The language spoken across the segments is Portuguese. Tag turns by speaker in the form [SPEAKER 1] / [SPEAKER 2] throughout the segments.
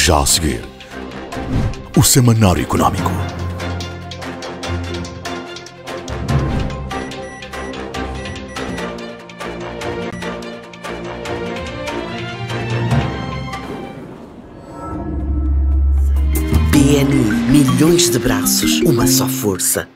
[SPEAKER 1] Já a seguir, o Semanário Económico.
[SPEAKER 2] BNI, milhões de braços, uma só força.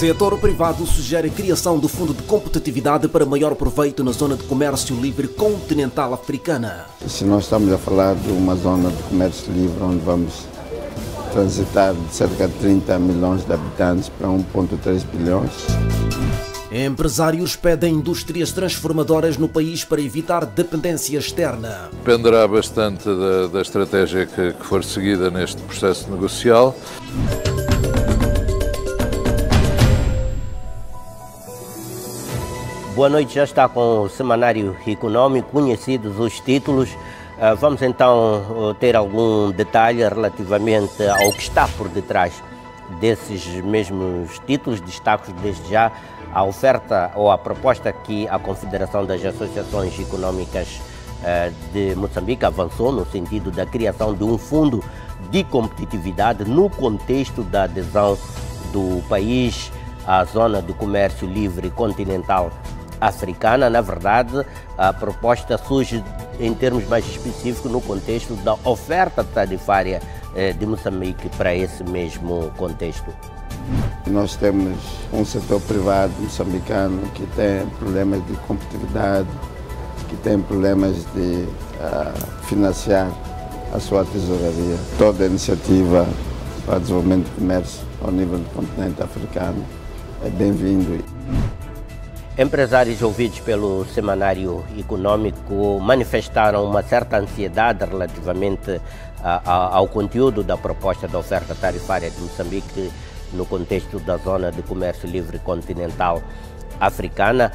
[SPEAKER 3] Setor privado sugere a criação do Fundo de Competitividade para maior proveito na zona de comércio livre continental africana.
[SPEAKER 4] Se nós estamos a falar de uma zona de comércio livre onde vamos transitar de cerca de 30 milhões de habitantes para 1,3 bilhões.
[SPEAKER 3] Empresários pedem indústrias transformadoras no país para evitar dependência externa.
[SPEAKER 5] Dependerá bastante da estratégia que for seguida neste processo negocial.
[SPEAKER 6] Boa noite, já está com o Semanário Económico, conhecidos os títulos. Vamos então ter algum detalhe relativamente ao que está por detrás desses mesmos títulos. Destaco desde já a oferta ou a proposta que a Confederação das Associações Económicas de Moçambique avançou no sentido da criação de um fundo de competitividade no contexto da adesão do país à Zona de Comércio Livre Continental Africana. Na verdade, a proposta surge em termos mais específicos no contexto da oferta tarifária de Moçambique para esse mesmo contexto.
[SPEAKER 4] Nós temos um setor privado moçambicano que tem problemas de competitividade, que tem problemas de financiar a sua tesouraria. Toda a iniciativa para o desenvolvimento do comércio ao nível do continente africano é bem-vindo.
[SPEAKER 6] Empresários ouvidos pelo Semanário Económico manifestaram uma certa ansiedade relativamente ao conteúdo da proposta da oferta tarifária de Moçambique no contexto da Zona de Comércio Livre Continental Africana.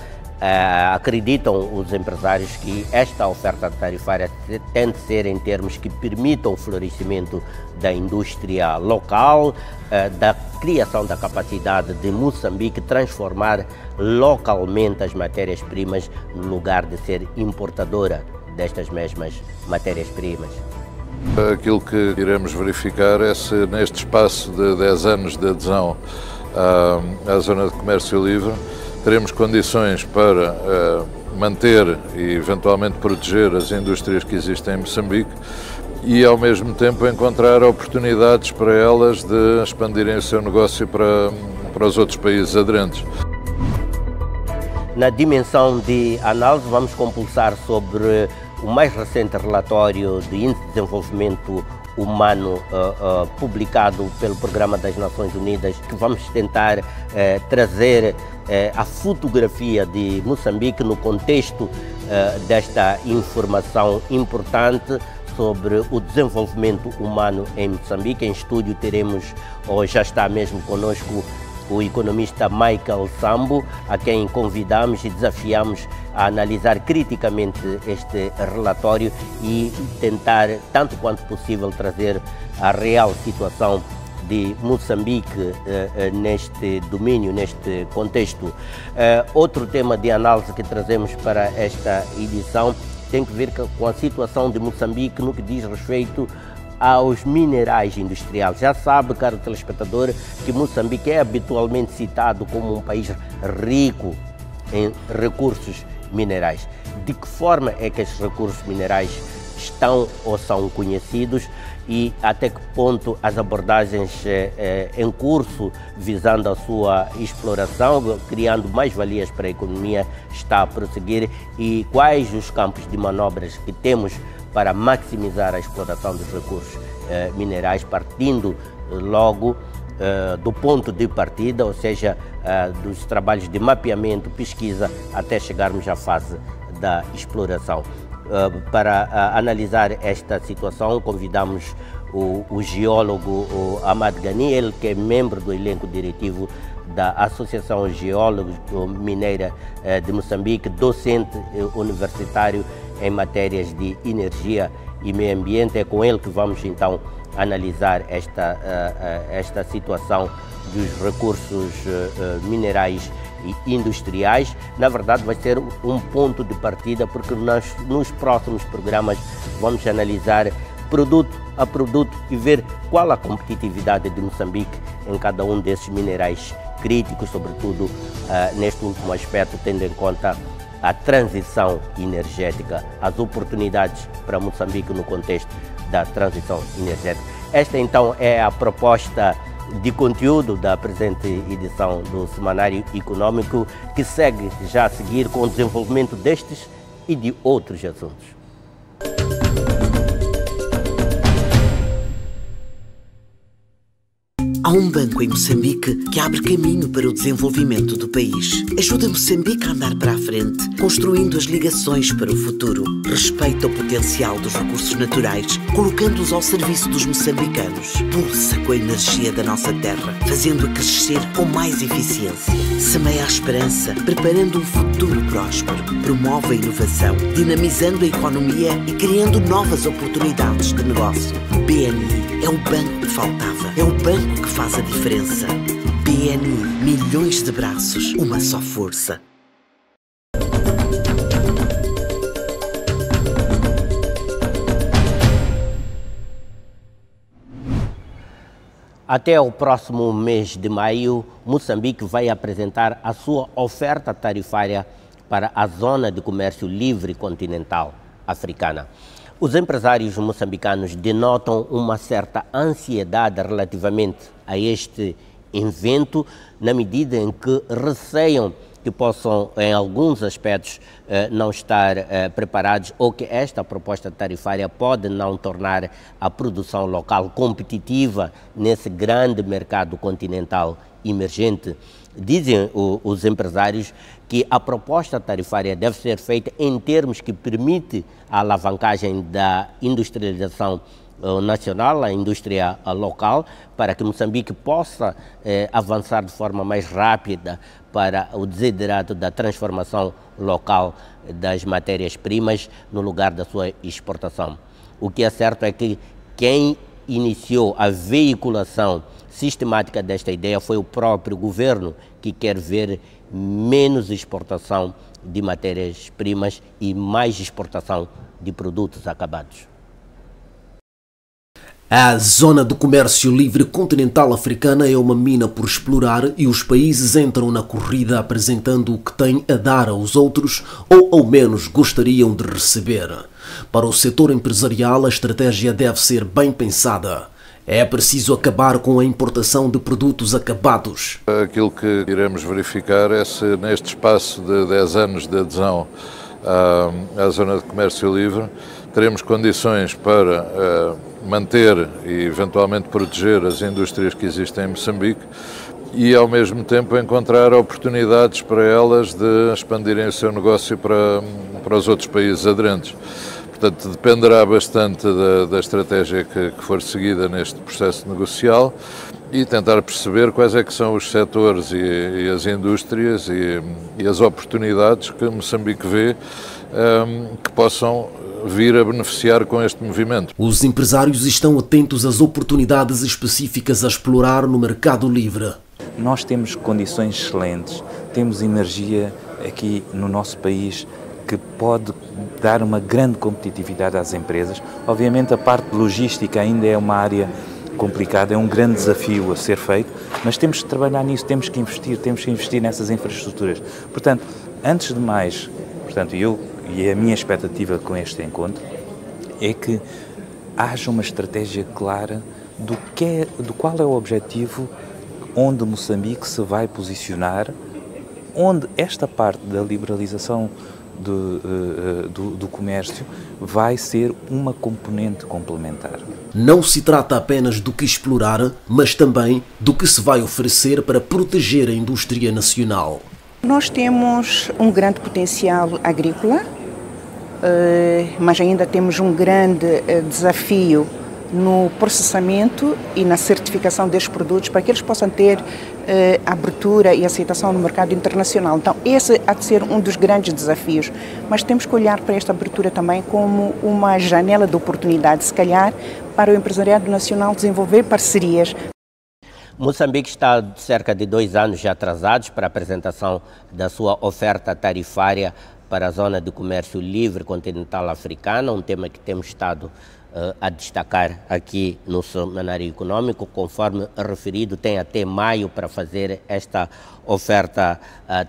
[SPEAKER 6] Acreditam os empresários que esta oferta tarifária tem de ser em termos que permitam o florescimento da indústria local, da criação da capacidade de Moçambique transformar localmente as matérias-primas no lugar de ser importadora destas mesmas matérias-primas.
[SPEAKER 5] Aquilo que iremos verificar é se neste espaço de 10 anos de adesão à Zona de Comércio Livre teremos condições para manter e eventualmente proteger as indústrias que existem em Moçambique e ao mesmo tempo encontrar oportunidades para elas de expandirem o seu negócio para os outros países aderentes.
[SPEAKER 6] Na dimensão de análise, vamos compulsar sobre o mais recente relatório de Índice de Desenvolvimento Humano publicado pelo Programa das Nações Unidas, que vamos tentar trazer a fotografia de Moçambique no contexto desta informação importante sobre o desenvolvimento humano em Moçambique. Em estúdio teremos, ou já está mesmo conosco, o economista Michael Sambo, a quem convidamos e desafiamos a analisar criticamente este relatório e tentar, tanto quanto possível, trazer a real situação de Moçambique neste domínio, neste contexto. Outro tema de análise que trazemos para esta edição tem que ver com a situação de Moçambique no que diz respeito aos minerais industriais. Já sabe, caro telespectador, que Moçambique é habitualmente citado como um país rico em recursos minerais. De que forma é que esses recursos minerais estão ou são conhecidos e até que ponto as abordagens em curso visando a sua exploração, criando mais-valias para a economia, está a prosseguir e quais os campos de manobras que temos para maximizar a exploração dos recursos minerais, partindo logo do ponto de partida, ou seja, dos trabalhos de mapeamento, pesquisa, até chegarmos à fase da exploração. Para analisar esta situação, convidamos o geólogo Amad Ghani, ele que é membro do elenco diretivo da Associação Geólogo-Mineira de Moçambique, docente universitário em matérias de energia e meio ambiente. É com ele que vamos então analisar esta situação dos recursos minerais e industriais. Na verdade, vai ser um ponto de partida, porque nós, nos próximos programas, vamos analisar produto a produto e ver qual a competitividade de Moçambique em cada um desses minerais críticos, sobretudo neste último aspecto, tendo em conta a transição energética, as oportunidades para Moçambique no contexto da transição energética. Esta então é a proposta de conteúdo da presente edição do Semanário Econômico, que segue já a seguir com o desenvolvimento destes e de outros assuntos.
[SPEAKER 2] Há um banco em Moçambique que abre caminho para o desenvolvimento do país. Ajuda Moçambique a andar para a frente, construindo as ligações para o futuro. Respeita o potencial dos recursos naturais, colocando-os ao serviço dos moçambicanos. Pulsa com a energia da nossa terra, fazendo-a crescer com mais eficiência. Semeia a esperança, preparando um futuro próspero. Promove a inovação, dinamizando a economia e criando novas oportunidades de negócio. BNI é o banco que faltava. É o banco que faz a diferença. BNI, milhões de braços, uma só força.
[SPEAKER 6] Até o próximo mês de maio, Moçambique vai apresentar a sua oferta tarifária para a Zona de Comércio Livre Continental Africana. Os empresários moçambicanos denotam uma certa ansiedade relativamente a este evento, na medida em que receiam que possam, em alguns aspectos, não estar preparados, ou que esta proposta tarifária pode não tornar a produção local competitiva nesse grande mercado continental emergente. Dizem os empresários que a proposta tarifária deve ser feita em termos que permite a alavancagem da industrialização nacional, a indústria local, para que Moçambique possa avançar de forma mais rápida para o desiderato da transformação local das matérias-primas no lugar da sua exportação. O que é certo é que quem iniciou a veiculação sistemática desta ideia foi o próprio governo, que quer ver menos exportação de matérias-primas e mais exportação de produtos acabados.
[SPEAKER 3] A Zona do Comércio Livre Continental Africana é uma mina por explorar e os países entram na corrida apresentando o que têm a dar aos outros ou ao menos gostariam de receber. Para o setor empresarial, a estratégia deve ser bem pensada. É preciso acabar com a importação de produtos acabados.
[SPEAKER 5] Aquilo que iremos verificar é se neste espaço de 10 anos de adesão à Zona de Comércio Livre teremos condições para manter e eventualmente proteger as indústrias que existem em Moçambique e ao mesmo tempo encontrar oportunidades para elas de expandirem o seu negócio para os outros países aderentes. Portanto, dependerá bastante da estratégia que for seguida neste processo negocial e tentar perceber quais é que são os setores e as indústrias e as oportunidades que Moçambique vê que possam vir a beneficiar com este movimento.
[SPEAKER 3] Os empresários estão atentos às oportunidades específicas a explorar no mercado livre.
[SPEAKER 7] Nós temos condições excelentes, temos energia aqui no nosso país que pode dar uma grande competitividade às empresas. Obviamente a parte logística ainda é uma área complicada, é um grande desafio a ser feito, mas temos que trabalhar nisso, temos que investir nessas infraestruturas. Portanto, antes de mais, e a minha expectativa com este encontro é que haja uma estratégia clara do qual é o objetivo onde Moçambique se vai posicionar onde esta parte da liberalização do comércio vai ser uma componente complementar.
[SPEAKER 3] Não se trata apenas do que explorar, mas também do que se vai oferecer para proteger a indústria nacional.
[SPEAKER 8] Nós temos um grande potencial agrícola, mas ainda temos um grande desafio no processamento e na certificação destes produtos para que eles possam ter abertura e aceitação no mercado internacional. Então, esse há de ser um dos grandes desafios, mas temos que olhar para esta abertura também como uma janela de oportunidade, se calhar, para o empresariado nacional desenvolver parcerias.
[SPEAKER 6] Moçambique está cerca de 2 anos já atrasados para a apresentação da sua oferta tarifária para a Zona de Comércio Livre Continental Africana, um tema que temos estado a destacar aqui no Semanário Econômico. Conforme referido, tem até maio para fazer esta oferta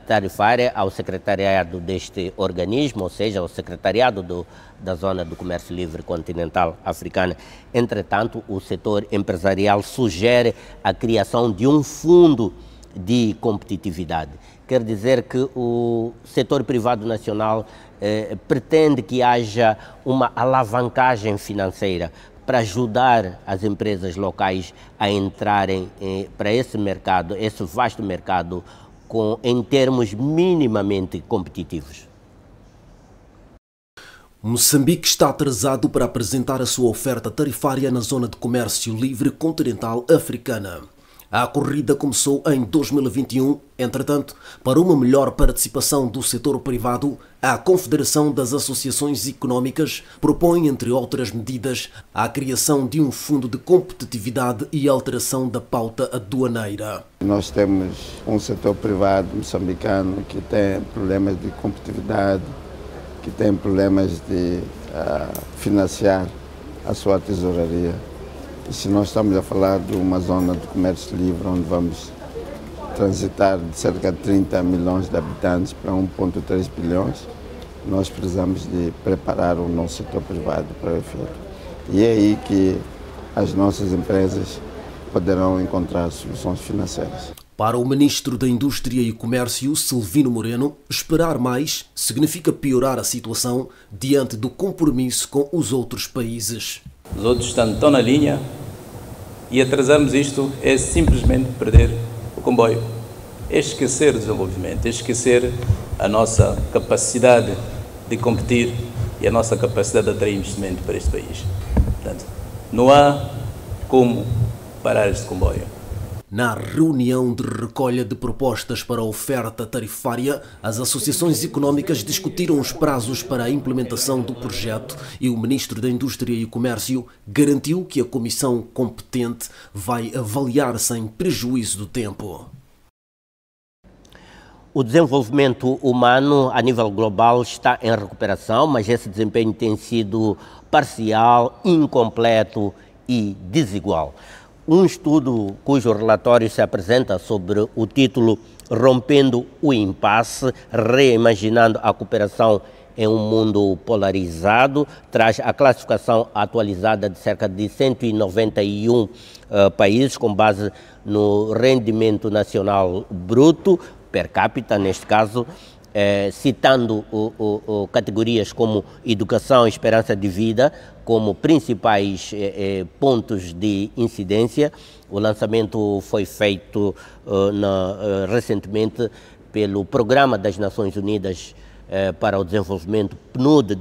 [SPEAKER 6] tarifária ao secretariado deste organismo, ou seja, ao secretariado da Zona do Comércio Livre Continental Africana. Entretanto, o setor empresarial sugere a criação de um fundo de competitividade. Quer dizer que o setor privado nacional pretende que haja uma alavancagem financeira para ajudar as empresas locais a entrarem para esse mercado, esse vasto mercado, em termos minimamente competitivos.
[SPEAKER 3] Moçambique está atrasado para apresentar a sua oferta tarifária na Zona de Comércio Livre Continental Africana. A corrida começou em 2021, entretanto, para uma melhor participação do setor privado, a Confederação das Associações Económicas propõe, entre outras medidas, a criação de um fundo de competitividade e alteração da pauta aduaneira.
[SPEAKER 4] Nós temos um setor privado moçambicano que tem problemas de competitividade, que tem problemas de financiar a sua tesouraria. E se nós estamos a falar de uma zona de comércio livre onde vamos transitar de cerca de 30 milhões de habitantes para 1,3 bilhões, nós precisamos de preparar o nosso setor privado para o efeito. E é aí que as nossas empresas poderão encontrar soluções financeiras.
[SPEAKER 3] Para o Ministro da Indústria e Comércio, Silvino Moreno, esperar mais significa piorar a situação diante do compromisso com os outros países.
[SPEAKER 9] Os outros estão tão na linha e atrasarmos isto é simplesmente perder o comboio. É esquecer o desenvolvimento, é esquecer a nossa capacidade de competir e a nossa capacidade de atrair investimento para este país. Portanto, não há como parar este comboio.
[SPEAKER 3] Na reunião de recolha de propostas para a oferta tarifária, as associações económicas discutiram os prazos para a implementação do projeto e o Ministro da Indústria e Comércio garantiu que a comissão competente vai avaliar sem prejuízo do tempo.
[SPEAKER 6] O desenvolvimento humano a nível global está em recuperação, mas esse desempenho tem sido parcial, incompleto e desigual. Um estudo cujo relatório se apresenta sobre o título Rompendo o Impasse, reimaginando a cooperação em um mundo polarizado, traz a classificação atualizada de cerca de 191 países, com base no rendimento nacional bruto, per capita neste caso, citando categorias como educação e esperança de vida como principais pontos de incidência. O lançamento foi feito recentemente pelo Programa das Nações Unidas para o Desenvolvimento, PNUD,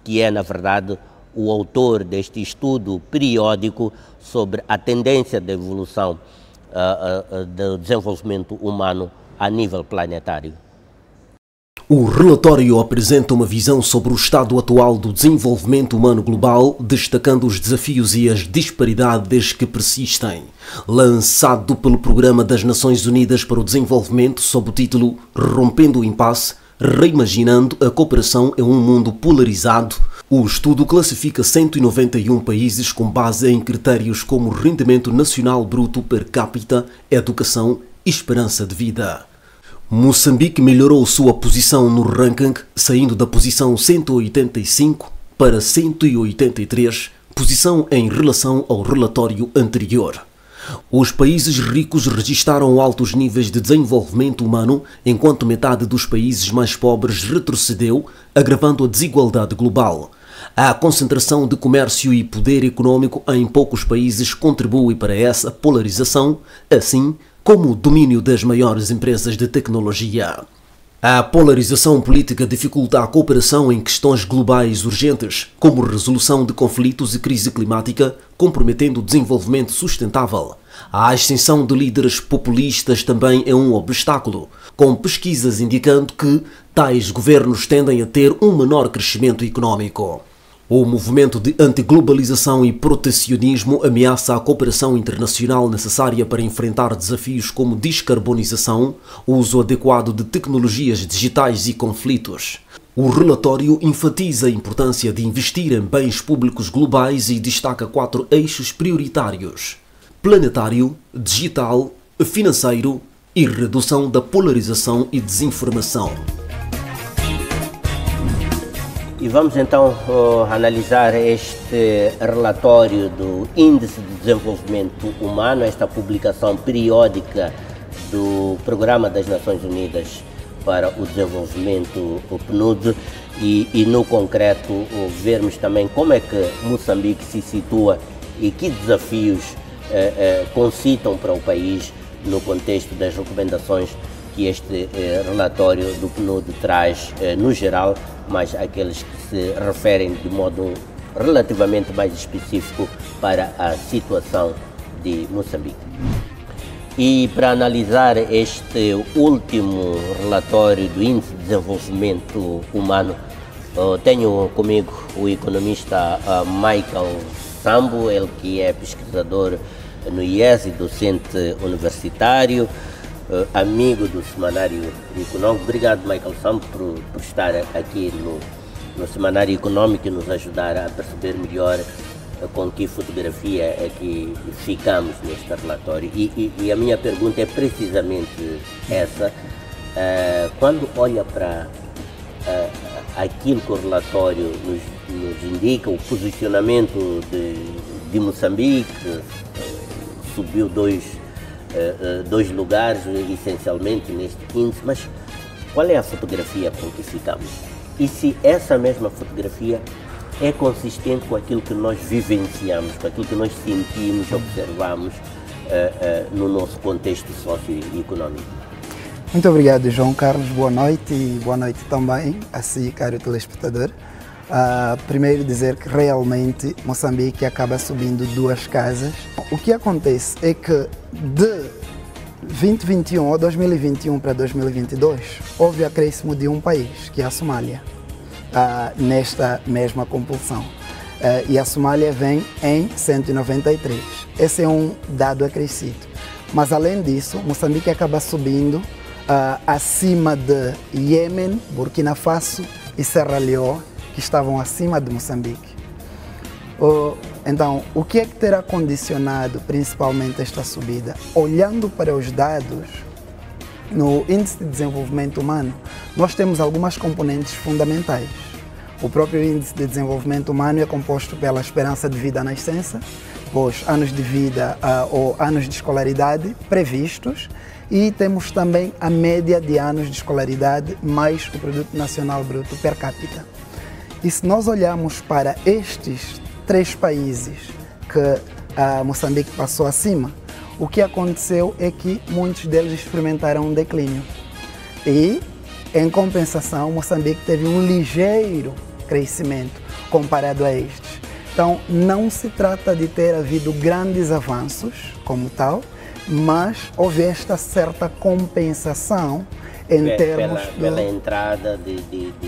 [SPEAKER 6] que é, na verdade, o autor deste estudo periódico sobre a tendência da evolução do desenvolvimento humano a nível planetário.
[SPEAKER 3] O relatório apresenta uma visão sobre o estado atual do desenvolvimento humano global, destacando os desafios e as disparidades que persistem. Lançado pelo Programa das Nações Unidas para o Desenvolvimento sob o título Rompendo o Impasse, reimaginando a cooperação em um mundo polarizado, o estudo classifica 191 países com base em critérios como rendimento nacional bruto per capita, educação e esperança de vida. Moçambique melhorou sua posição no ranking, saindo da posição 185 para 183, posição em relação ao relatório anterior. Os países ricos registaram altos níveis de desenvolvimento humano, enquanto metade dos países mais pobres retrocedeu, agravando a desigualdade global. A concentração de comércio e poder econômico em poucos países contribui para essa polarização, assim como o domínio das maiores empresas de tecnologia. A polarização política dificulta a cooperação em questões globais urgentes, como resolução de conflitos e crise climática, comprometendo o desenvolvimento sustentável. A ascensão de líderes populistas também é um obstáculo, com pesquisas indicando que tais governos tendem a ter um menor crescimento econômico. O movimento de antiglobalização e protecionismo ameaça a cooperação internacional necessária para enfrentar desafios como descarbonização, uso adequado de tecnologias digitais e conflitos. O relatório enfatiza a importância de investir em bens públicos globais e destaca 4 eixos prioritários: planetário, digital, financeiro e redução da polarização e desinformação.
[SPEAKER 6] E vamos então analisar este relatório do Índice de Desenvolvimento Humano, esta publicação periódica do Programa das Nações Unidas para o Desenvolvimento, o PNUD, e no concreto vermos também como é que Moçambique se situa e que desafios concitam para o país no contexto das recomendações que este relatório do PNUD traz no geral, mas aqueles que se referem de modo relativamente mais específico para a situação de Moçambique. E para analisar este último relatório do Índice de Desenvolvimento Humano, tenho comigo o economista Michael Sambo, ele que é pesquisador no IES e docente universitário, amigo do Semanário Econômico. Obrigado, Michael Sambo, por estar aqui no Semanário Econômico e nos ajudar a perceber melhor com que fotografia é que ficamos neste relatório. E a minha pergunta é precisamente essa. Quando olha para aquilo que o relatório nos indica, o posicionamento de Moçambique, subiu dois lugares essencialmente neste índice, mas qual é a fotografia com que ficamos? E se essa mesma fotografia é consistente com aquilo que nós vivenciamos, com aquilo que nós sentimos, observamos no nosso contexto socioeconômico?
[SPEAKER 10] Muito obrigado, João Carlos. Boa noite e boa noite também a si, caro telespectador. Primeiro dizer que realmente Moçambique acaba subindo 2 casas. O que acontece é que de 2021 ou 2021 para 2022 houve acréscimo de um país, que é a Somália, nesta mesma compulsão. E a Somália vem em 193. Esse é um dado acrescido. Mas além disso, Moçambique acaba subindo acima de Iêmen, Burkina Faso e Serra Leoa, que estavam acima de Moçambique. Então, o que é que terá condicionado principalmente esta subida? Olhando para os dados, no Índice de Desenvolvimento Humano, nós temos algumas componentes fundamentais. O próprio Índice de Desenvolvimento Humano é composto pela esperança de vida à nascença, os anos de vida ou anos de escolaridade previstos, e temos também a média de anos de escolaridade mais o Produto Nacional Bruto per capita. E se nós olharmos para estes 3 países que Moçambique passou acima, o que aconteceu é que muitos deles experimentaram um declínio. E, em compensação, Moçambique teve um ligeiro crescimento comparado a estes. Então, não se trata de ter havido grandes avanços como tal, mas houve esta certa compensação em termos
[SPEAKER 6] pela entrada de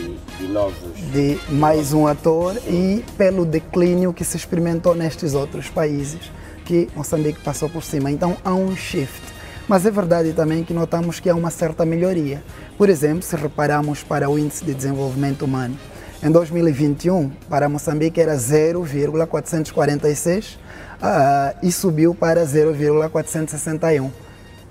[SPEAKER 6] novos...
[SPEAKER 10] de mais um ator e pelo declínio que se experimentou nestes outros países que Moçambique passou por cima. Então há um shift. Mas é verdade também que notamos que há uma certa melhoria. Por exemplo, se repararmos para o Índice de Desenvolvimento Humano, em 2021, para Moçambique era 0,446 e subiu para 0,461.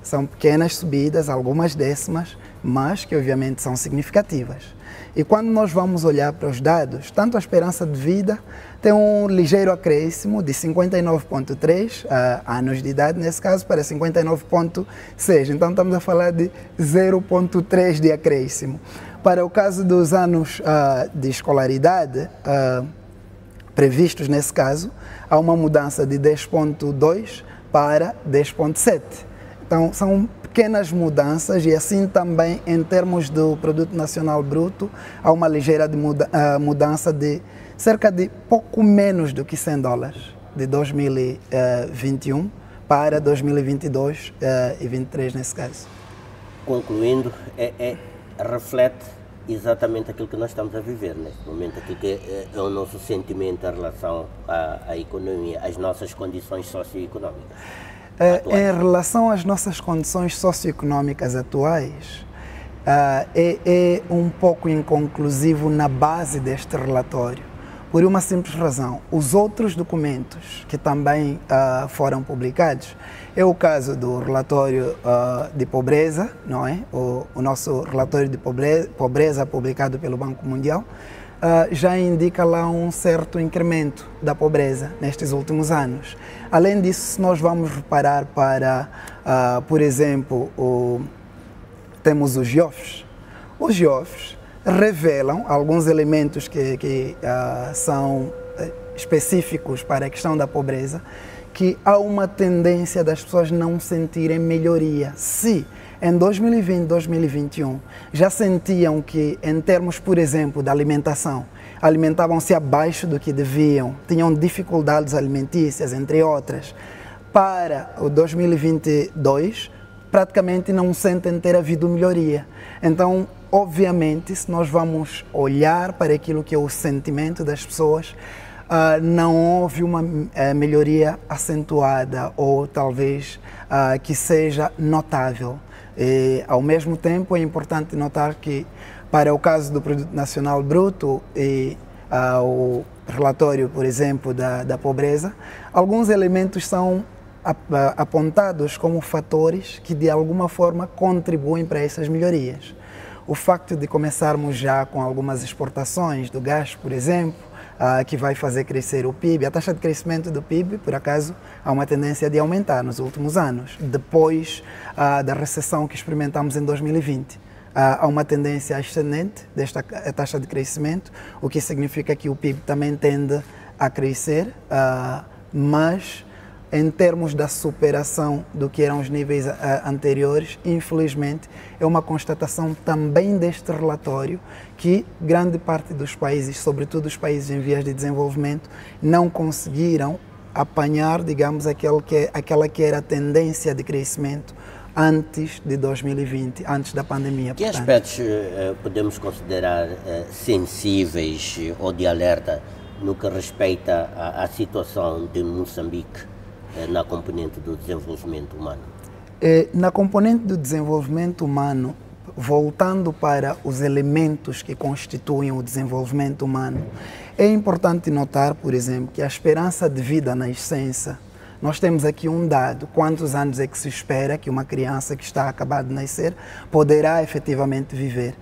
[SPEAKER 10] São pequenas subidas, algumas décimas, mas que obviamente são significativas. E quando nós vamos olhar para os dados, tanto a esperança de vida tem um ligeiro acréscimo de 59,3 anos de idade, nesse caso, para 59,6. Então estamos a falar de 0,3 de acréscimo. Para o caso dos anos de escolaridade, previstos nesse caso, há uma mudança de 10,2 para 10,7. Então são pequenas mudanças e assim também em termos do Produto Nacional Bruto há uma ligeira mudança de cerca de pouco menos do que $100 de 2021 para 2022 e 2023 nesse caso.
[SPEAKER 6] Concluindo, reflete exatamente aquilo que nós estamos a viver neste momento, aquilo que é o nosso sentimento em relação à economia, às nossas condições socioeconómicas.
[SPEAKER 10] Em relação às nossas condições socioeconómicas atuais, é um pouco inconclusivo na base deste relatório, por uma simples razão. Os outros documentos que também foram publicados, é o caso do relatório de pobreza, não é? O nosso relatório de pobreza publicado pelo Banco Mundial, já indica lá um certo incremento da pobreza nestes últimos anos. Além disso, se nós vamos reparar para, por exemplo, temos os GIOFs. Os GIOFs revelam alguns elementos que são específicos para a questão da pobreza, que há uma tendência das pessoas não sentirem melhoria. Se em 2020, 2021 já sentiam que, em termos, por exemplo, da alimentação, alimentavam-se abaixo do que deviam, tinham dificuldades alimentícias, entre outras, para o 2022, praticamente não sentem ter havido melhoria. Então, obviamente, se nós vamos olhar para aquilo que é o sentimento das pessoas, não houve uma melhoria acentuada ou talvez que seja notável. E, ao mesmo tempo, é importante notar que, para o caso do Produto Nacional Bruto e o relatório, por exemplo, da pobreza, alguns elementos são apontados como fatores que, de alguma forma, contribuem para essas melhorias. O facto de começarmos já com algumas exportações do gás, por exemplo, que vai fazer crescer o PIB. A taxa de crescimento do PIB, por acaso, há uma tendência de aumentar nos últimos anos, depois da recessão que experimentamos em 2020. Há uma tendência ascendente desta taxa de crescimento, o que significa que o PIB também tende a crescer, mas em termos da superação do que eram os níveis anteriores, infelizmente, é uma constatação também deste relatório que grande parte dos países, sobretudo os países em vias de desenvolvimento, não conseguiram apanhar, digamos, aquela que era a tendência de crescimento antes de 2020, antes da pandemia.
[SPEAKER 6] Que aspectos podemos considerar sensíveis ou de alerta no que respeita à situação de Moçambique na componente do desenvolvimento humano?
[SPEAKER 10] Na componente do desenvolvimento humano, voltando para os elementos que constituem o desenvolvimento humano, é importante notar, por exemplo, que a esperança de vida na essência, nós temos aqui um dado, quantos anos é que se espera que uma criança que está acabada de nascer poderá efetivamente viver.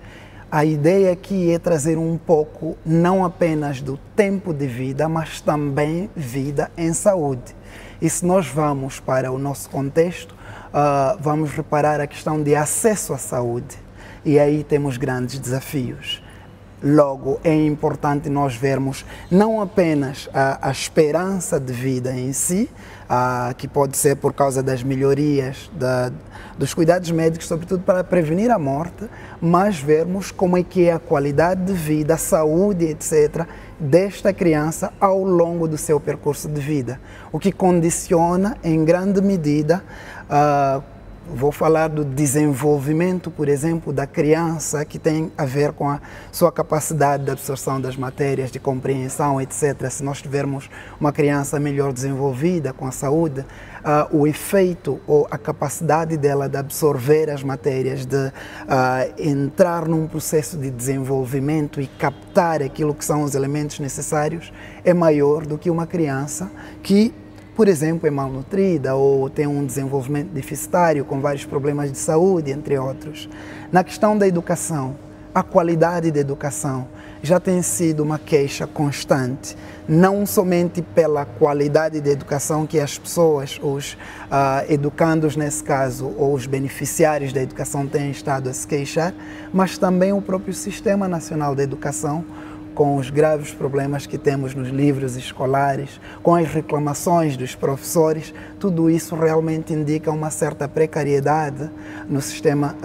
[SPEAKER 10] A ideia aqui é trazer um pouco, não apenas do tempo de vida, mas também vida em saúde. E se nós vamos para o nosso contexto, vamos reparar a questão de acesso à saúde. E aí temos grandes desafios. Logo, é importante nós vermos não apenas a esperança de vida em si, que pode ser por causa das melhorias dos cuidados médicos, sobretudo para prevenir a morte, mas vermos como é que é a qualidade de vida, a saúde, etc., desta criança ao longo do seu percurso de vida, o que condiciona em grande medida, vou falar do desenvolvimento, por exemplo, da criança, que tem a ver com a sua capacidade de absorção das matérias, de compreensão, etc. Se nós tivermos uma criança melhor desenvolvida com a saúde, o efeito ou a capacidade dela de absorver as matérias, de entrar num processo de desenvolvimento e captar aquilo que são os elementos necessários, é maior do que uma criança que, por exemplo, é malnutrida ou tem um desenvolvimento deficitário com vários problemas de saúde, entre outros. Na questão da educação, a qualidade da educação já tem sido uma queixa constante, não somente pela qualidade da educação que as pessoas, os educandos nesse caso, ou os beneficiários da educação têm estado a se queixar, mas também o próprio Sistema Nacional de Educação, com os graves problemas que temos nos livros escolares, com as reclamações dos professores, tudo isso realmente indica uma certa precariedade no Sistema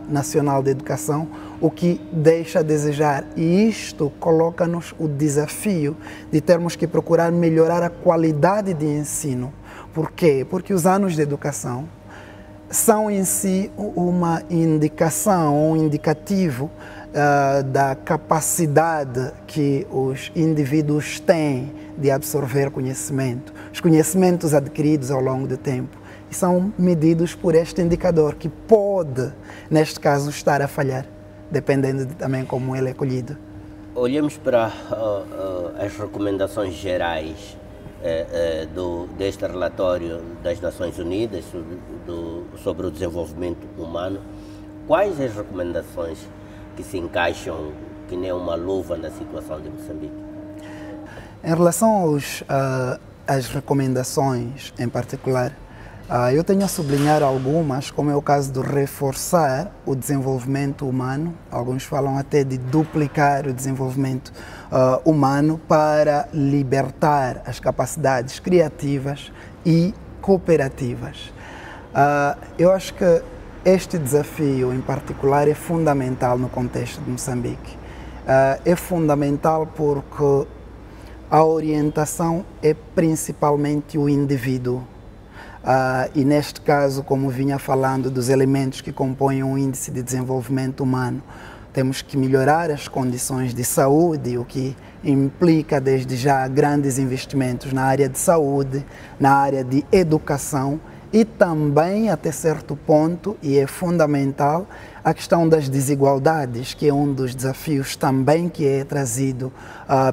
[SPEAKER 10] Nacional de Educação, o que deixa a desejar. E isto coloca-nos o desafio de termos que procurar melhorar a qualidade de ensino. Por quê? Porque os anos de educação são em si uma indicação, um indicativo da capacidade que os indivíduos têm de absorver conhecimento, os conhecimentos adquiridos ao longo do tempo, e são medidos por este indicador que pode, neste caso, estar a falhar, dependendo de também como ele é colhido. Olhemos
[SPEAKER 6] para as recomendações gerais deste relatório das Nações Unidas sobre o desenvolvimento humano. Quais as recomendações que se encaixam que nem uma luva na situação de Moçambique?
[SPEAKER 10] Em relação às recomendações em particular, eu tenho a sublinhar algumas, como é o caso de reforçar o desenvolvimento humano. Alguns falam até de duplicar o desenvolvimento humano para libertar as capacidades criativas e cooperativas. Eu acho que este desafio, em particular, é fundamental no contexto de Moçambique. É fundamental porque a orientação é principalmente o indivíduo. E neste caso, como vinha falando dos elementos que compõem o Índice de Desenvolvimento Humano, temos que melhorar as condições de saúde, o que implica desde já grandes investimentos na área de saúde, na área de educação, e também, até certo ponto, e é fundamental, a questão das desigualdades, que é um dos desafios também que é trazido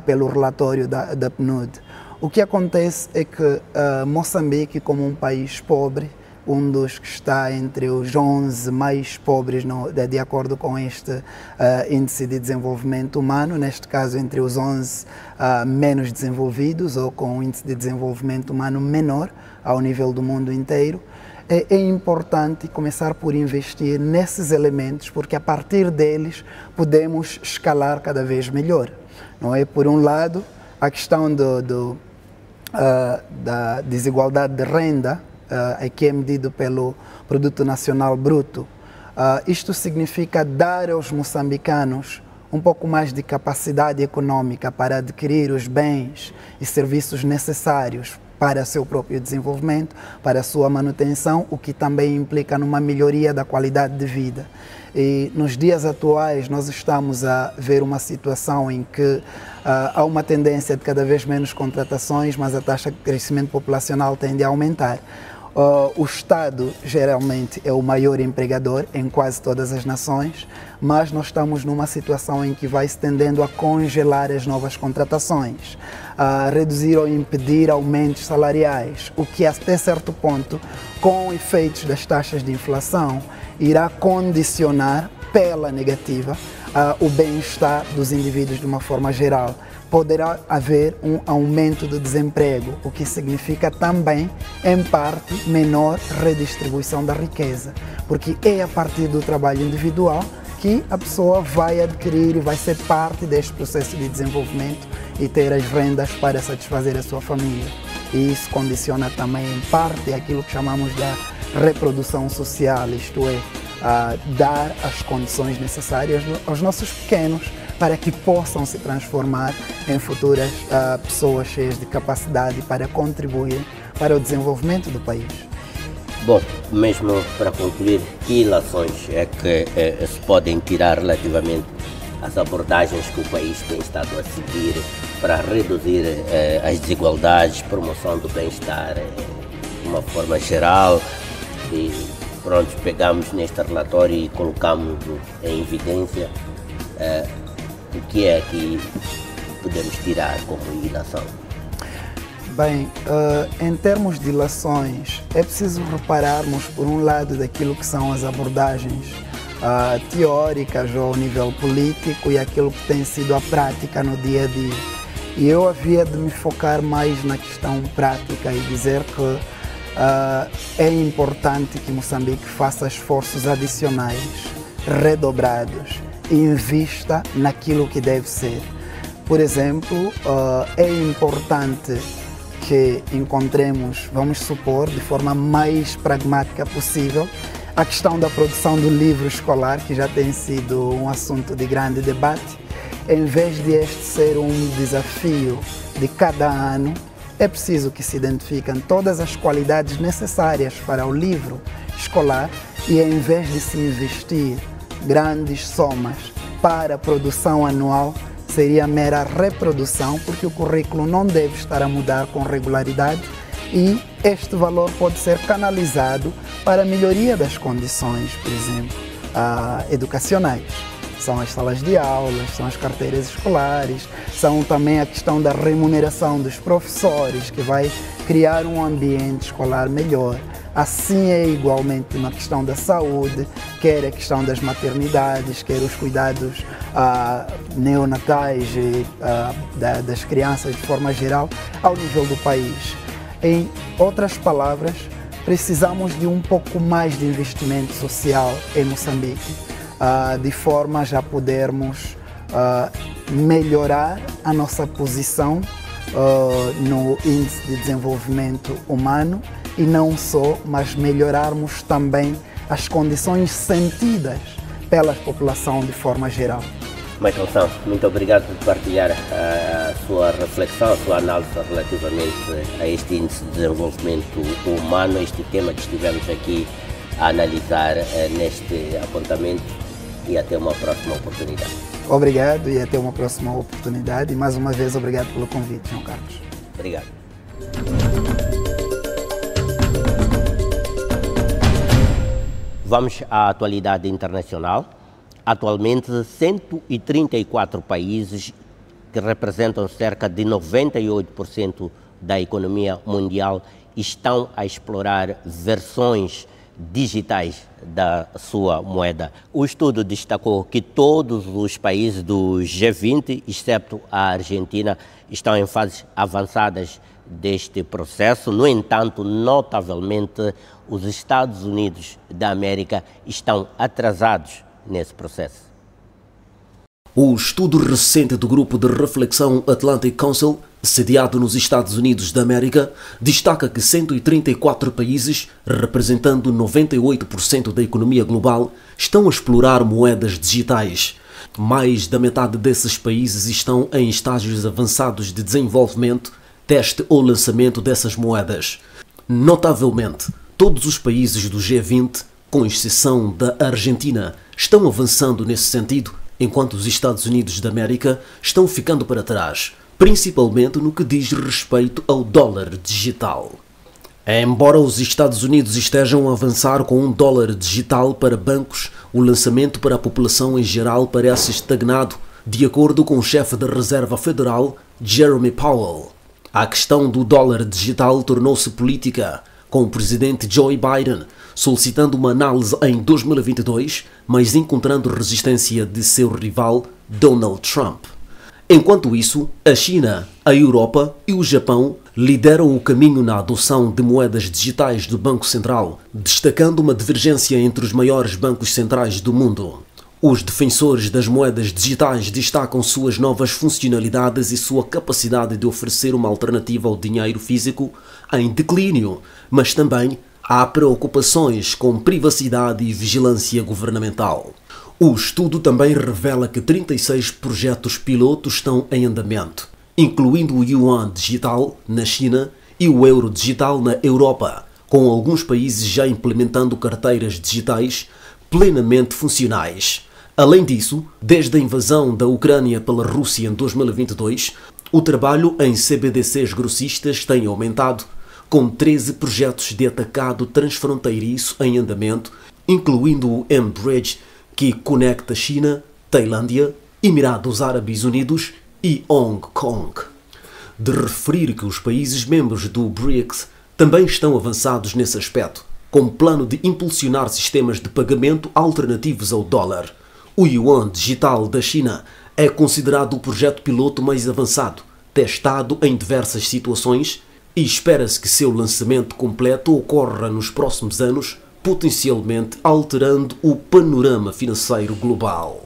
[SPEAKER 10] pelo relatório da PNUD. O que acontece é que Moçambique, como um país pobre, um dos que está entre os 11 mais pobres, de acordo com este Índice de Desenvolvimento Humano, neste caso entre os 11 menos desenvolvidos ou com um Índice de Desenvolvimento Humano menor ao nível do mundo inteiro, é importante começar por investir nesses elementos, porque a partir deles podemos escalar cada vez melhor. Não é? Por um lado, a questão da desigualdade de renda, que é medido pelo Produto Nacional Bruto. Isto significa dar aos moçambicanos um pouco mais de capacidade econômica para adquirir os bens e serviços necessários para seu próprio desenvolvimento, para a sua manutenção, o que também implica numa melhoria da qualidade de vida. E nos dias atuais nós estamos a ver uma situação em que há uma tendência de cada vez menos contratações, mas a taxa de crescimento populacional tende a aumentar. O Estado geralmente é o maior empregador em quase todas as nações, mas nós estamos numa situação em que vai se tendendo a congelar as novas contratações, a reduzir ou impedir aumentos salariais, o que até certo ponto, com efeitos das taxas de inflação, irá condicionar pela negativa o bem-estar dos indivíduos de uma forma geral. Poderá haver um aumento do desemprego, o que significa também, em parte, menor redistribuição da riqueza, porque é a partir do trabalho individual que a pessoa vai adquirir e vai ser parte deste processo de desenvolvimento e ter as rendas para satisfazer a sua família. E isso condiciona também, em parte, aquilo que chamamos da reprodução social, isto é, dar as condições necessárias aos nossos pequenos para que possam se transformar em futuras pessoas cheias de capacidade para contribuir para o desenvolvimento do país.
[SPEAKER 6] Bom, mesmo para concluir, que ilações é que se podem tirar relativamente às abordagens que o país tem estado a seguir para reduzir as desigualdades, promoção do bem-estar de uma forma geral? E pronto, pegamos neste relatório e colocamos em evidência o que é que podemos tirar como ilação.
[SPEAKER 10] Bem, em termos de ilações, é preciso repararmos, por um lado, daquilo que são as abordagens teóricas ao nível político e aquilo que tem sido a prática no dia a dia. E eu havia de me focar mais na questão prática e dizer que é importante que Moçambique faça esforços adicionais, redobrados, e invista naquilo que deve ser. Por exemplo, é importante que encontremos, vamos supor, de forma mais pragmática possível, a questão da produção do livro escolar, que já tem sido um assunto de grande debate. Em vez de este ser um desafio de cada ano, é preciso que se identifiquem todas as qualidades necessárias para o livro escolar e, em vez de se investir grandes somas para a produção anual, seria mera reprodução, porque o currículo não deve estar a mudar com regularidade e este valor pode ser canalizado para a melhoria das condições, por exemplo, educacionais. São as salas de aulas, são as carteiras escolares, são também a questão da remuneração dos professores, que vai criar um ambiente escolar melhor. Assim é igualmente na questão da saúde, quer a questão das maternidades, quer os cuidados neonatais e das crianças de forma geral, ao nível do país. Em outras palavras, precisamos de um pouco mais de investimento social em Moçambique, de forma a já podermos melhorar a nossa posição no Índice de Desenvolvimento Humano e não só, mas melhorarmos também as condições sentidas pela população de forma geral.
[SPEAKER 6] Michael Santos, muito obrigado por partilhar a sua reflexão, a sua análise relativamente a este Índice de Desenvolvimento Humano, este tema que estivemos aqui a analisar neste apontamento, e até uma próxima oportunidade.
[SPEAKER 10] Obrigado e até uma próxima oportunidade. E mais uma vez, obrigado pelo convite, João Carlos.
[SPEAKER 6] Obrigado. Vamos à atualidade internacional. Atualmente, 134 países que representam cerca de 98% da economia mundial estão a explorar versões digitais da sua moeda. O estudo destacou que todos os países do G20, exceto a Argentina, estão em fases avançadas deste processo. No entanto, notavelmente, os Estados Unidos da América estão atrasados nesse processo.
[SPEAKER 3] O estudo recente do Grupo de Reflexão Atlantic Council, sediado nos Estados Unidos da América, destaca que 134 países, representando 98% da economia global, estão a explorar moedas digitais. Mais da metade desses países estão em estágios avançados de desenvolvimento, teste ou lançamento dessas moedas. Notavelmente, todos os países do G20, com exceção da Argentina, estão avançando nesse sentido, enquanto os Estados Unidos da América estão ficando para trás, principalmente no que diz respeito ao dólar digital. Embora os Estados Unidos estejam a avançar com um dólar digital para bancos, o lançamento para a população em geral parece estagnado, de acordo com o chefe da Reserva Federal, Jerome Powell. A questão do dólar digital tornou-se política, com o presidente Joe Biden solicitando uma análise em 2022, mas encontrando resistência de seu rival Donald Trump. Enquanto isso, a China, a Europa e o Japão lideram o caminho na adoção de moedas digitais do Banco Central, destacando uma divergência entre os maiores bancos centrais do mundo. Os defensores das moedas digitais destacam suas novas funcionalidades e sua capacidade de oferecer uma alternativa ao dinheiro físico em declínio, mas também há preocupações com privacidade e vigilância governamental. O estudo também revela que 36 projetos pilotos estão em andamento, incluindo o Yuan digital na China e o euro digital na Europa, com alguns países já implementando carteiras digitais plenamente funcionais. Além disso, desde a invasão da Ucrânia pela Rússia em 2022, o trabalho em CBDCs grossistas tem aumentado, com 13 projetos de atacado transfronteiriço em andamento, incluindo o M-Bridge, que conecta China, Tailândia, Emirados Árabes Unidos e Hong Kong. de referir que os países membros do BRICS também estão avançados nesse aspecto, com plano de impulsionar sistemas de pagamento alternativos ao dólar. O Yuan Digital da China é considerado o projeto piloto mais avançado, testado em diversas situações, e espera-se que seu lançamento completo ocorra nos próximos anos, potencialmente alterando o panorama financeiro global.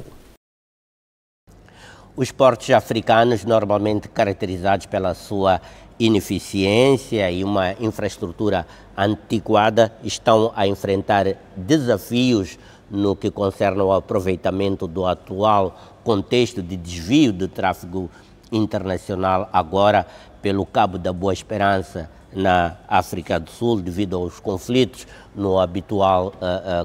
[SPEAKER 6] Os portos africanos, normalmente caracterizados pela sua ineficiência e uma infraestrutura antiquada, estão a enfrentar desafios no que concerne ao aproveitamento do atual contexto de desvio de tráfego internacional, agora pelo Cabo da Boa Esperança, na África do Sul, devido aos conflitos no habitual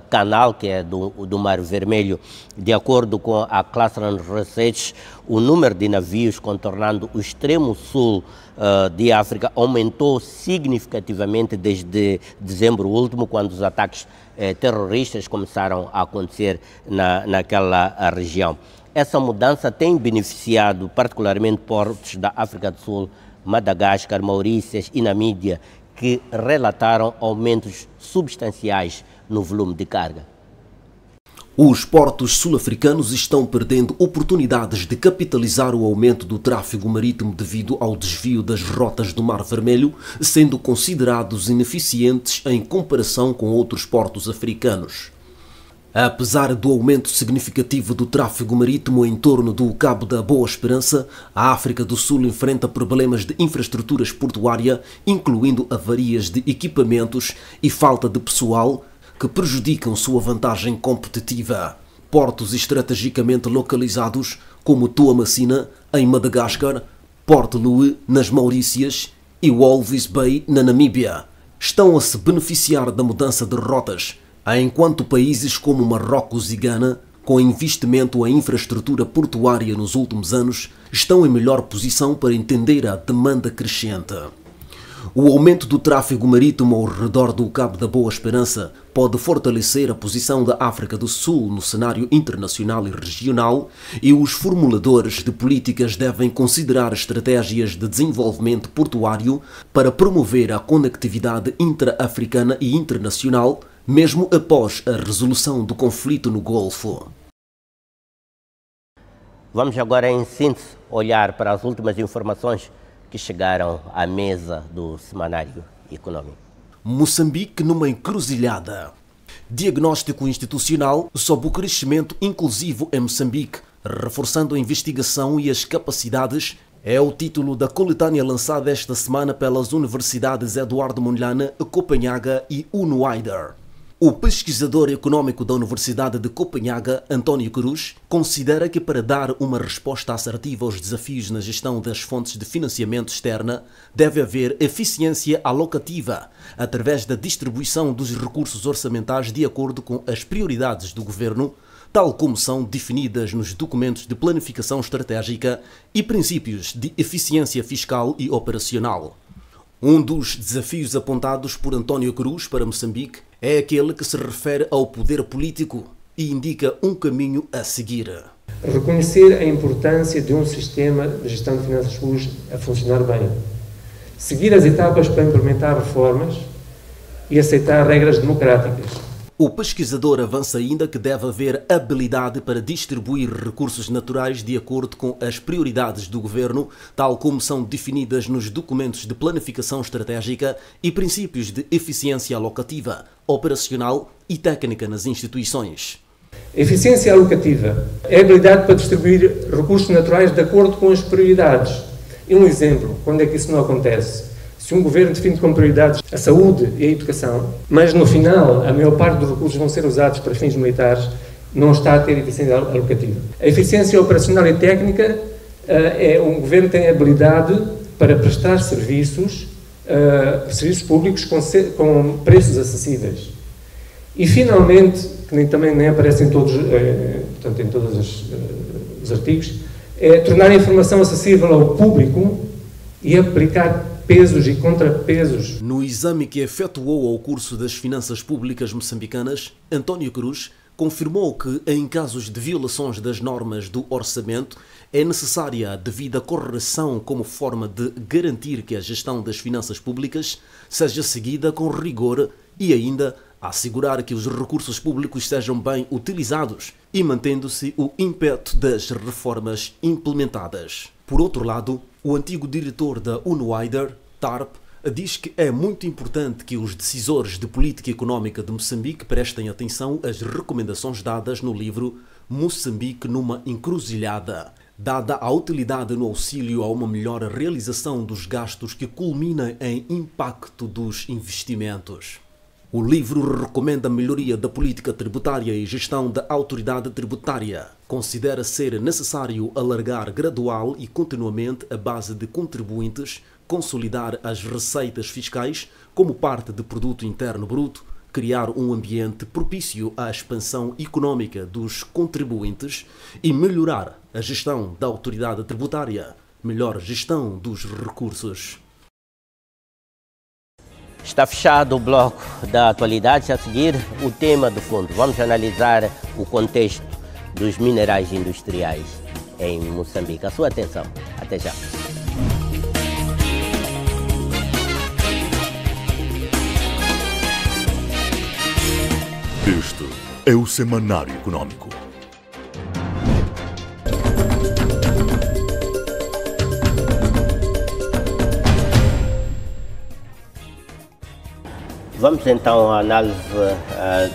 [SPEAKER 6] canal, que é do Mar Vermelho. De acordo com a Classroom Research, o número de navios contornando o extremo sul de África aumentou significativamente desde dezembro último, quando os ataques terroristas começaram a acontecer naquela região. Essa mudança tem beneficiado particularmente portos da África do Sul, Madagascar, Maurícias e Namíbia, que relataram aumentos substanciais no volume de carga.
[SPEAKER 3] Os portos sul-africanos estão perdendo oportunidades de capitalizar o aumento do tráfego marítimo devido ao desvio das rotas do Mar Vermelho, sendo considerados ineficientes em comparação com outros portos africanos. Apesar do aumento significativo do tráfego marítimo em torno do Cabo da Boa Esperança, a África do Sul enfrenta problemas de infraestruturas portuária, incluindo avarias de equipamentos e falta de pessoal, que prejudicam sua vantagem competitiva. Portos estrategicamente localizados, como Tuamasina, em Madagascar, Port Louis, nas Maurícias, e Walvis Bay, na Namíbia, estão a se beneficiar da mudança de rotas, enquanto países como Marrocos e Gana, com investimento em infraestrutura portuária nos últimos anos, estão em melhor posição para entender a demanda crescente. O aumento do tráfego marítimo ao redor do Cabo da Boa Esperança pode fortalecer a posição da África do Sul no cenário internacional e regional, e os formuladores de políticas devem considerar estratégias de desenvolvimento portuário para promover a conectividade intra-africana e internacional, mesmo após a resolução do conflito no Golfo.
[SPEAKER 6] Vamos agora, em síntese, olhar para as últimas informações que chegaram à mesa do Semanário Econômico.
[SPEAKER 3] Moçambique numa encruzilhada. Diagnóstico institucional sobre o crescimento inclusivo em Moçambique, reforçando a investigação e as capacidades, é o título da coletânea lançada esta semana pelas universidades Eduardo Mondlane, Copenhaga e UNOIDER. O pesquisador econômico da Universidade de Copenhaga, António Cruz, considera que para dar uma resposta assertiva aos desafios na gestão das fontes de financiamento externa, deve haver eficiência alocativa, através da distribuição dos recursos orçamentais de acordo com as prioridades do governo, tal como são definidas nos documentos de planificação estratégica e princípios de eficiência fiscal e operacional. Um dos desafios apontados por António Cruz para Moçambique é aquele que se refere ao poder político e indica um caminho a seguir.
[SPEAKER 11] Reconhecer a importância de um sistema de gestão de finanças públicas a funcionar bem. Seguir as etapas para implementar reformas e aceitar regras democráticas.
[SPEAKER 3] O pesquisador avança ainda que deve haver habilidade para distribuir recursos naturais de acordo com as prioridades do governo, tal como são definidas nos documentos de planificação estratégica e princípios de eficiência alocativa, operacional e técnica nas instituições.
[SPEAKER 11] Eficiência alocativa é a habilidade para distribuir recursos naturais de acordo com as prioridades. E um exemplo, quando é que isso não acontece? Se um governo define como prioridades a saúde e a educação, mas no final a maior parte dos recursos vão ser usados para fins militares, não está a ter eficiência alocativa. A eficiência operacional e técnica um governo tem a habilidade para prestar serviços públicos com preços acessíveis. E finalmente, que também nem aparece em todos, portanto, em todos os artigos, é tornar a informação acessível ao público e aplicar pesos e contrapesos.
[SPEAKER 3] No exame que efetuou ao curso das finanças públicas moçambicanas, António Cruz confirmou que, em casos de violações das normas do orçamento, é necessária a devida correção como forma de garantir que a gestão das finanças públicas seja seguida com rigor e ainda assegurar que os recursos públicos sejam bem utilizados e mantendo-se o ímpeto das reformas implementadas. Por outro lado, o antigo diretor da UNOWIDER, TARP, diz que é muito importante que os decisores de política económica de Moçambique prestem atenção às recomendações dadas no livro Moçambique numa encruzilhada, dada a utilidade no auxílio a uma melhor realização dos gastos que culmina em impacto dos investimentos. O livro recomenda a melhoria da política tributária e gestão da autoridade tributária. Considera ser necessário alargar gradual e continuamente a base de contribuintes, consolidar as receitas fiscais como parte do produto interno bruto, criar um ambiente propício à expansão económica dos contribuintes e melhorar a gestão da autoridade tributária, melhor gestão dos recursos.
[SPEAKER 6] Está fechado o bloco da atualidade. A seguir, o tema do fundo. Vamos analisar o contexto dos minerais industriais em Moçambique. A sua atenção. Até já.
[SPEAKER 1] Este é o Semanário Econômico.
[SPEAKER 6] Vamos então à análise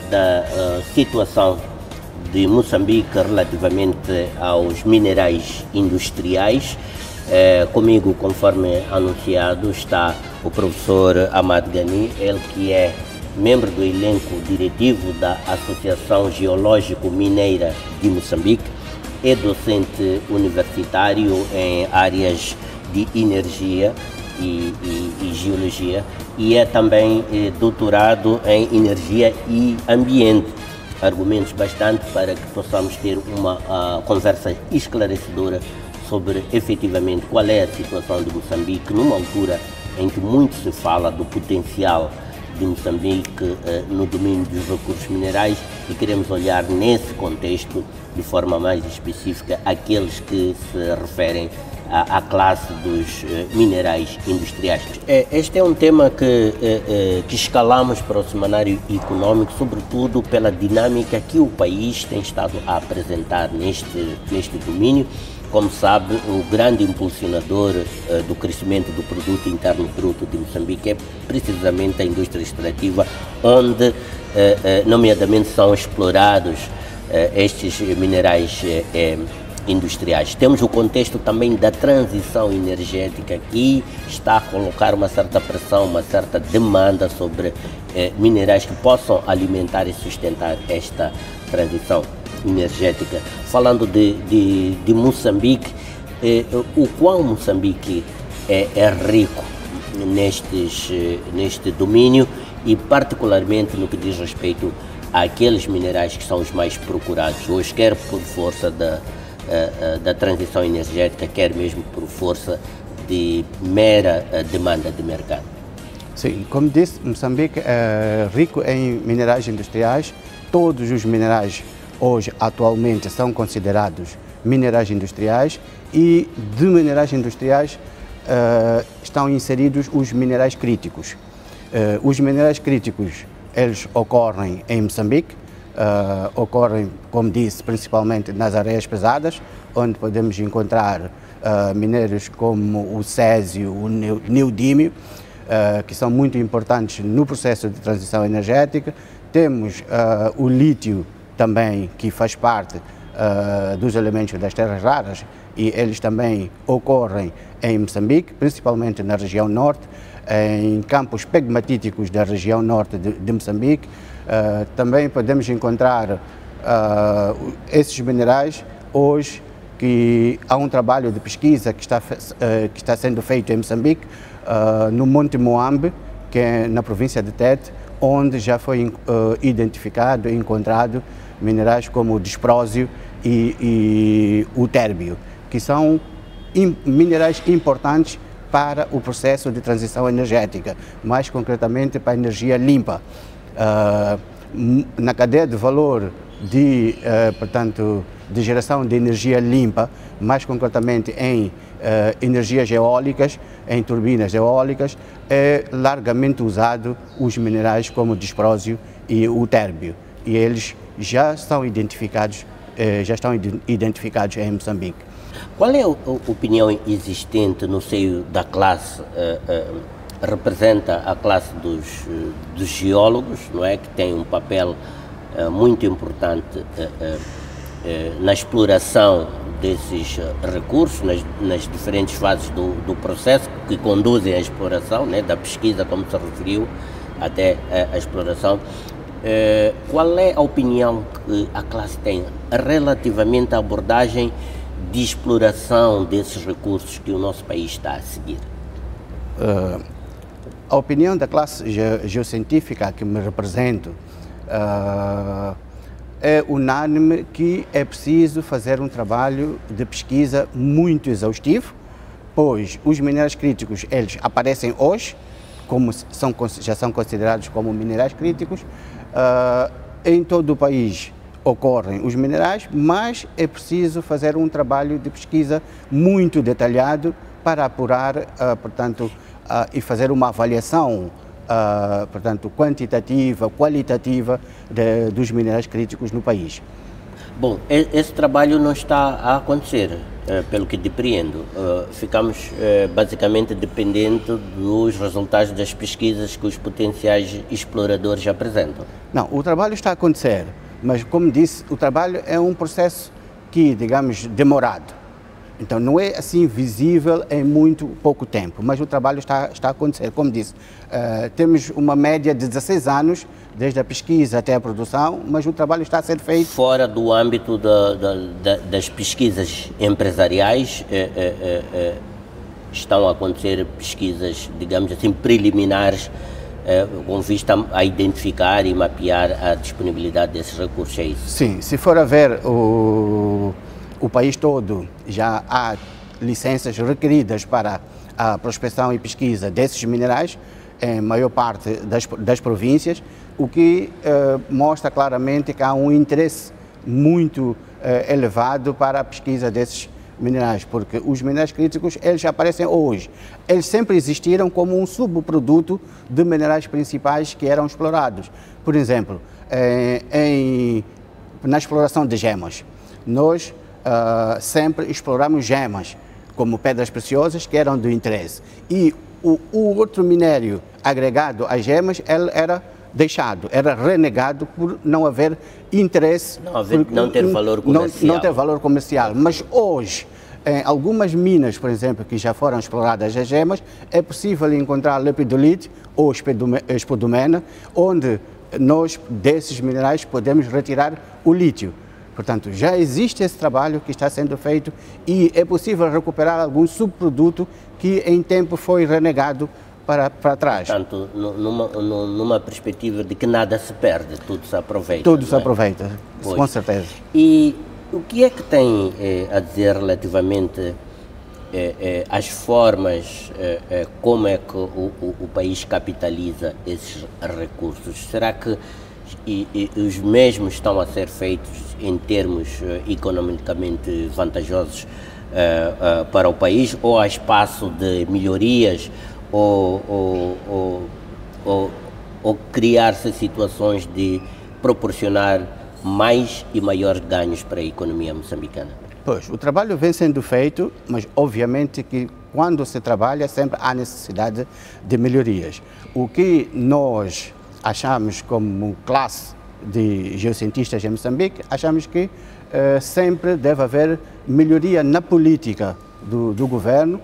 [SPEAKER 6] da situação de Moçambique relativamente aos minerais industriais. Comigo, conforme anunciado, está o professor Amad Ghani, ele que é membro do elenco diretivo da Associação Geológico Mineira de Moçambique, é docente universitário em áreas de energia e geologia e é também doutorado em energia e ambiente. Argumentos bastante para que possamos ter uma conversa esclarecedora sobre efetivamente qual é a situação de Moçambique numa altura em que muito se fala do potencial de Moçambique no domínio dos recursos minerais e queremos olhar nesse contexto de forma mais específica aqueles que se referem à classe dos minerais industriais. Este é um tema que escalamos para o Semanário Econômico, sobretudo pela dinâmica que o país tem estado a apresentar neste domínio. Como sabe, o grande impulsionador do crescimento do produto interno bruto de Moçambique é precisamente a indústria extrativa, onde, nomeadamente, são explorados estes minerais industriais. Temos o contexto também da transição energética, que está a colocar uma certa pressão, uma certa demanda sobre minerais que possam alimentar e sustentar esta transição energética. Falando de Moçambique, o qual Moçambique é rico neste domínio e particularmente no que diz respeito àqueles minerais que são os mais procurados hoje, quer por força da transição energética, quer mesmo por força de mera demanda de mercado.
[SPEAKER 12] Sim, como disse, Moçambique é rico em minerais industriais. Todos os minerais hoje, atualmente, são considerados minerais industriais e de minerais industriais estão inseridos os minerais críticos. Os minerais críticos, eles ocorrem em Moçambique, ocorrem, como disse, principalmente nas areias pesadas, onde podemos encontrar minérios como o césio, o neodímio, que são muito importantes no processo de transição energética. Temos o lítio também, que faz parte dos elementos das terras raras, e eles também ocorrem em Moçambique, principalmente na região norte, em campos pegmatíticos da região norte de Moçambique. Também podemos encontrar esses minerais hoje, que há um trabalho de pesquisa que está sendo feito em Moçambique, no Monte Moambe, que é na província de Tete, onde já foi identificado e encontrado minerais como o disprósio e o térbio, que são minerais importantes para o processo de transição energética, mais concretamente para a energia limpa. Na cadeia de valor portanto, de geração de energia limpa, mais concretamente em energias eólicas, em turbinas eólicas, é largamente usado os minerais como o disprósio e o térbio. E eles já estão identificados em Moçambique.
[SPEAKER 6] Qual é a opinião existente no seio da classe? Representa a classe dos geólogos, não é, que tem um papel muito importante na exploração desses recursos, nas diferentes fases do processo que conduzem à exploração, né, da pesquisa, como se referiu, até a exploração. Qual é a opinião que a classe tem relativamente à abordagem de exploração desses recursos que o nosso país está a seguir?
[SPEAKER 12] A opinião da classe geocientífica que me represento é unânime que é preciso fazer um trabalho de pesquisa muito exaustivo, pois os minerais críticos eles aparecem hoje, já são considerados como minerais críticos. Em todo o país ocorrem os minerais, mas é preciso fazer um trabalho de pesquisa muito detalhado para apurar, portanto, e fazer uma avaliação, portanto, quantitativa, qualitativa dos minerais críticos no país.
[SPEAKER 6] Bom, esse trabalho não está a acontecer, pelo que depreendo. Ficamos basicamente dependentes dos resultados das pesquisas que os potenciais exploradores apresentam.
[SPEAKER 12] Não, o trabalho está a acontecer, mas como disse, o trabalho é um processo que, digamos, demorado. Então não é assim visível em muito pouco tempo, mas o trabalho está a acontecer. Como disse, temos uma média de 16 anos, desde a pesquisa até a produção, mas o trabalho está a ser feito.
[SPEAKER 6] Fora do âmbito das pesquisas empresariais, estão a acontecer pesquisas, digamos assim, preliminares, com vista a identificar e mapear a disponibilidade desses recursos, é isso?
[SPEAKER 12] Sim, se for a ver o país todo, já há licenças requeridas para a prospecção e pesquisa desses minerais, em maior parte das províncias, o que mostra claramente que há um interesse muito elevado para a pesquisa desses minerais, porque os minerais críticos, eles aparecem hoje. Eles sempre existiram como um subproduto de minerais principais que eram explorados. Por exemplo, na exploração de gemas, nós sempre exploramos gemas como pedras preciosas que eram do interesse. E o outro minério agregado às gemas, ele era deixado, era renegado por não haver interesse.
[SPEAKER 6] Não ter valor comercial.
[SPEAKER 12] Não ter valor comercial. Mas hoje, em algumas minas, por exemplo, que já foram exploradas as gemas, é possível encontrar lepidolite ou espodumena, onde nós, desses minerais, podemos retirar o lítio. Portanto, já existe esse trabalho que está sendo feito e é possível recuperar algum subproduto que em tempo foi renegado para trás.
[SPEAKER 6] Portanto, numa perspectiva de que nada se perde, tudo se aproveita.
[SPEAKER 12] Tudo se aproveita, com certeza.
[SPEAKER 6] E o que é que tem a dizer relativamente às formas, como é que o país capitaliza esses recursos? Será que os mesmos estão a ser feitos em termos economicamente vantajosos para o país, ou há espaço de melhorias, ou criar-se situações de proporcionar mais e maiores ganhos para a economia moçambicana?
[SPEAKER 12] Pois, o trabalho vem sendo feito, mas obviamente que quando se trabalha sempre há necessidade de melhorias. O que nós achamos como classe de geocientistas em Moçambique, achamos que sempre deve haver melhoria na política do governo,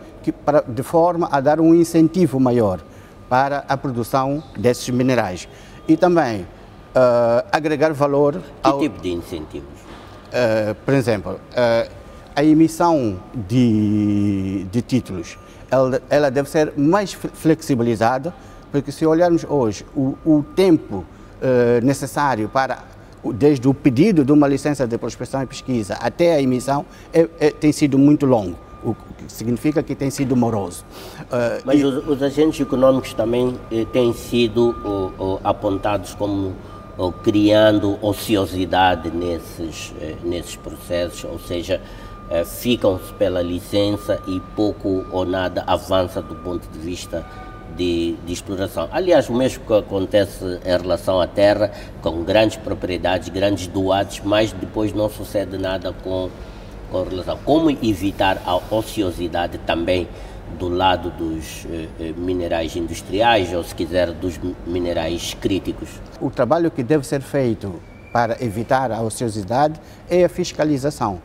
[SPEAKER 12] de forma a dar um incentivo maior para a produção desses minerais. E também agregar valor
[SPEAKER 6] Que tipo de incentivos?
[SPEAKER 12] Por exemplo, a emissão de títulos, ela deve ser mais flexibilizada, porque se olharmos hoje, o tempo necessário desde o pedido de uma licença de prospecção e pesquisa até a emissão tem sido muito longo, o que significa que tem sido moroso.
[SPEAKER 6] Mas os agentes econômicos também têm sido apontados como ou criando ociosidade nesses processos, ou seja, ficam-se pela licença e pouco ou nada avança do ponto de vista de exploração. Aliás, o mesmo que acontece em relação à terra, com grandes propriedades, grandes doados, mas depois não sucede nada com relação. Como evitar a ociosidade também do lado dos minerais industriais, ou se quiser, dos minerais críticos?
[SPEAKER 12] O trabalho que deve ser feito para evitar a ociosidade é a fiscalização.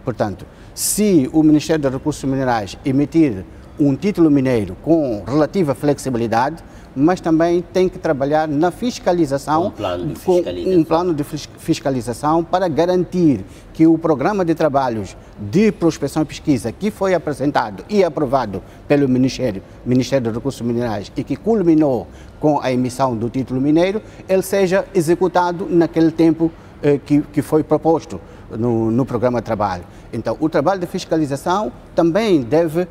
[SPEAKER 12] Portanto, se o Ministério dos Recursos Minerais emitir um título mineiro com relativa flexibilidade, mas também tem que trabalhar na fiscalização, um plano de fiscalização para garantir que o programa de trabalhos de prospecção e pesquisa que foi apresentado e aprovado pelo Ministério dos Recursos Minerais e que culminou com a emissão do título mineiro, ele seja executado naquele tempo que foi proposto no programa de trabalho. Então, o trabalho de fiscalização também deve,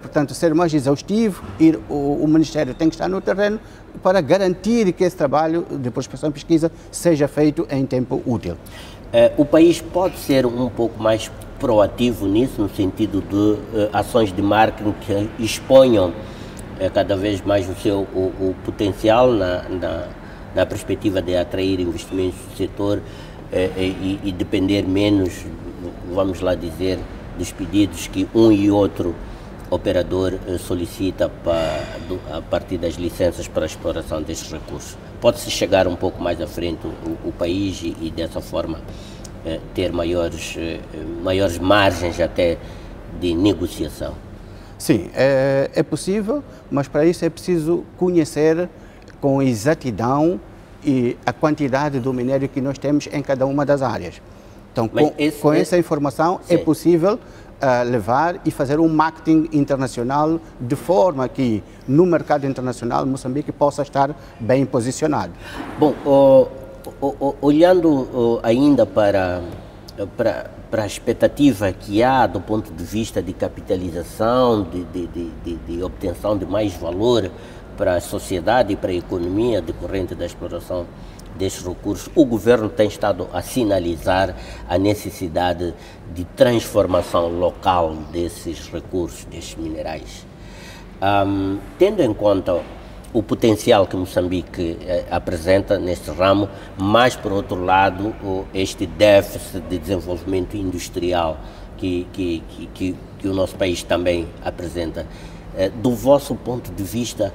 [SPEAKER 12] portanto, ser mais exaustivo e o Ministério tem que estar no terreno para garantir que esse trabalho de prospecção e pesquisa seja feito em tempo útil.
[SPEAKER 6] O país pode ser um pouco mais proativo nisso, no sentido de ações de marketing que exponham cada vez mais o potencial na perspectiva de atrair investimentos do setor e depender menos, vamos lá dizer, dos pedidos que um e outro operador solicita a partir das licenças para a exploração destes recursos. Pode-se chegar um pouco mais à frente o país e dessa forma ter maiores margens até de negociação?
[SPEAKER 12] Sim, é possível, mas para isso é preciso conhecer com exatidão e a quantidade do minério que nós temos em cada uma das áreas. Então, com essa informação é possível levar e fazer um marketing internacional de forma que no mercado internacional Moçambique possa estar bem posicionado.
[SPEAKER 6] Bom, olhando ainda para a expectativa que há do ponto de vista de capitalização, de obtenção de mais valor para a sociedade e para a economia decorrente da exploração destes recursos, o governo tem estado a sinalizar a necessidade de transformação local desses recursos, destes minerais. Tendo em conta o potencial que Moçambique apresenta neste ramo, mas, por outro lado, este déficit de desenvolvimento industrial que o nosso país também apresenta, do vosso ponto de vista,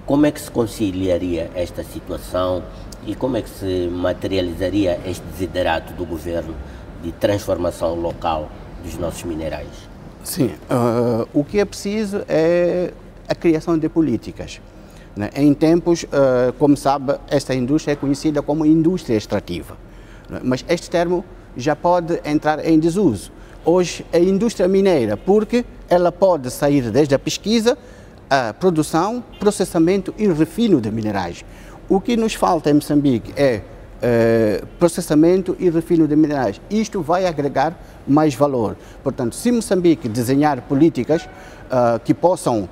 [SPEAKER 6] como é que se conciliaria esta situação e como é que se materializaria este desiderato do governo de transformação local dos nossos minerais?
[SPEAKER 12] Sim, o que é preciso é a criação de políticas. Né? Em tempos, como sabe, esta indústria é conhecida como indústria extrativa, né? Mas este termo já pode entrar em desuso. Hoje é indústria mineira porque ela pode sair desde a pesquisa, a produção, processamento e refino de minerais. O que nos falta em Moçambique é processamento e refino de minerais. Isto vai agregar mais valor. Portanto, se Moçambique desenhar políticas que possam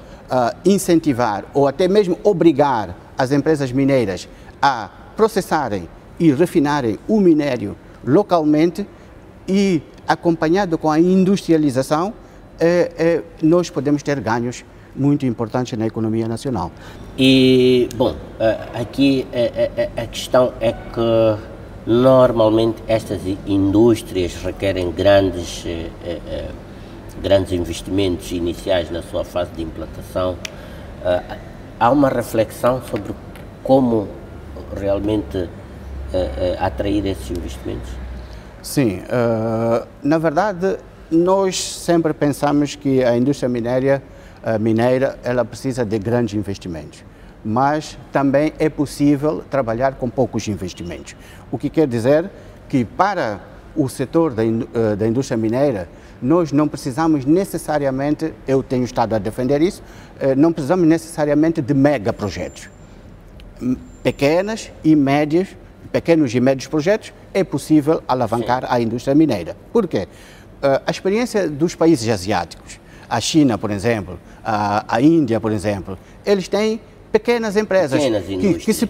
[SPEAKER 12] incentivar ou até mesmo obrigar as empresas mineiras a processarem e refinarem o minério localmente e acompanhado com a industrialização, nós podemos ter ganhos muito importantes na economia nacional.
[SPEAKER 6] E, bom, aqui a questão é que normalmente estas indústrias requerem grandes investimentos iniciais na sua fase de implantação. Há uma reflexão sobre como realmente atrair esses investimentos?
[SPEAKER 12] Sim, na verdade nós sempre pensamos que a indústria mineira ela precisa de grandes investimentos, mas também é possível trabalhar com poucos investimentos. O que quer dizer que para o setor da indústria mineira nós não precisamos necessariamente, eu tenho estado a defender isso, não precisamos necessariamente de megaprojetos. Pequenos e médios projetos é possível alavancar a indústria mineira. Por quê? A experiência dos países asiáticos, a China, por exemplo, a Índia, por exemplo, eles têm pequenas empresas que se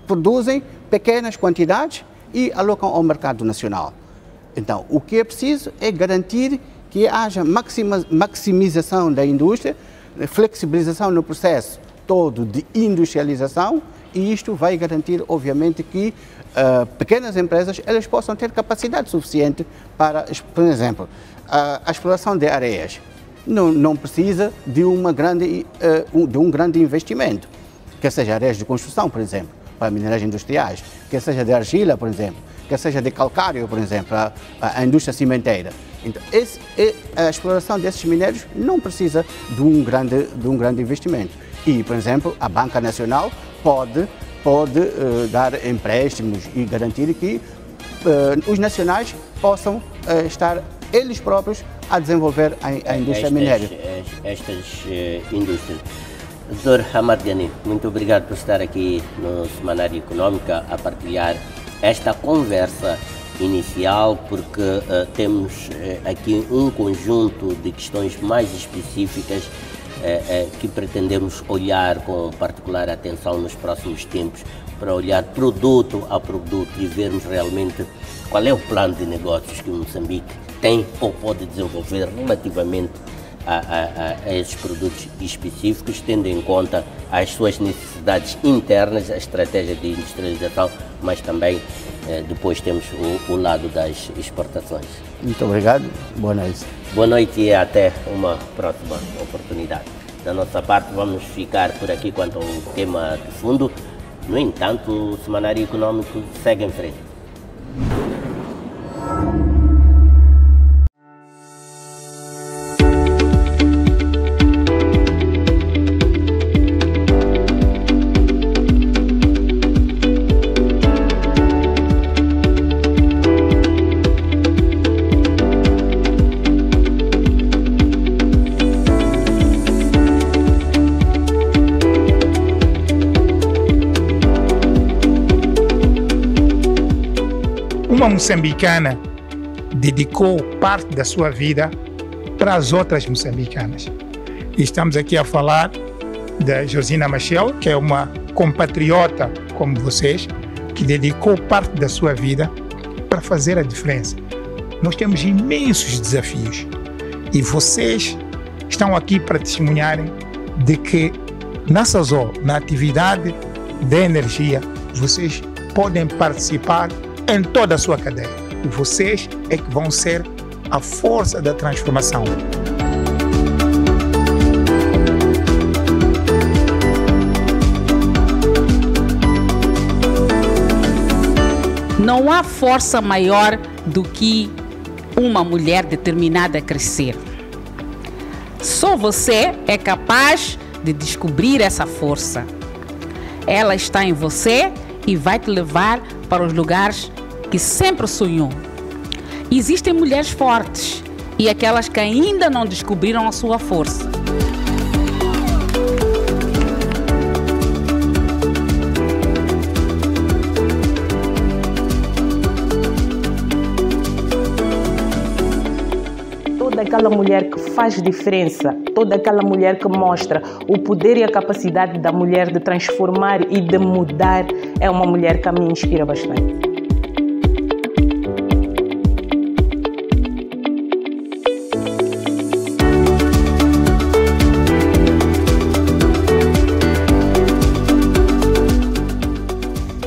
[SPEAKER 12] produzem pequenas quantidades e alocam ao mercado nacional. Então, o que é preciso é garantir que haja maximização da indústria, flexibilização no processo todo de industrialização, e isto vai garantir, obviamente, que pequenas empresas elas possam ter capacidade suficiente para, por exemplo, a exploração de areias. Não precisa de um grande investimento, quer seja areias de construção, por exemplo, para minerais industriais, quer seja de argila, por exemplo, quer seja de calcário, por exemplo, a indústria cimenteira. Então, a exploração desses minérios não precisa de um grande investimento. E, por exemplo, a Banca Nacional pode dar empréstimos e garantir que os nacionais possam estar eles próprios a desenvolver a indústria minéria.
[SPEAKER 6] Estas indústrias. Dr. Hamad Ghani, muito obrigado por estar aqui no Semanário Econômica a partilhar esta conversa inicial, porque temos aqui um conjunto de questões mais específicas que pretendemos olhar com particular atenção nos próximos tempos, para olhar produto a produto e vermos realmente qual é o plano de negócios que o Moçambique tem ou pode desenvolver relativamente a esses produtos específicos, tendo em conta as suas necessidades internas, a estratégia de industrialização, mas também depois temos o lado das exportações.
[SPEAKER 12] Muito obrigado, boa noite.
[SPEAKER 6] Boa noite e até uma próxima oportunidade. Da nossa parte vamos ficar por aqui quanto ao tema de fundo. No entanto, o Semanário Econômico segue em frente.
[SPEAKER 13] Uma moçambicana dedicou parte da sua vida para as outras moçambicanas. E estamos aqui a falar da Josina Machel, que é uma compatriota como vocês, que dedicou parte da sua vida para fazer a diferença. Nós temos imensos desafios e vocês estão aqui para testemunharem de que na Sazol, na atividade de energia, vocês podem participar em toda a sua cadeia. E vocês é que vão ser a força da transformação.
[SPEAKER 14] Não há força maior do que uma mulher determinada a crescer. Só você é capaz de descobrir essa força. Ela está em você e vai te levar para os lugares que sempre sonhou. Existem mulheres fortes e aquelas que ainda não descobriram a sua força.
[SPEAKER 15] Toda aquela mulher que faz diferença, toda aquela mulher que mostra o poder e a capacidade da mulher de transformar e de mudar, é uma mulher que a me inspira bastante.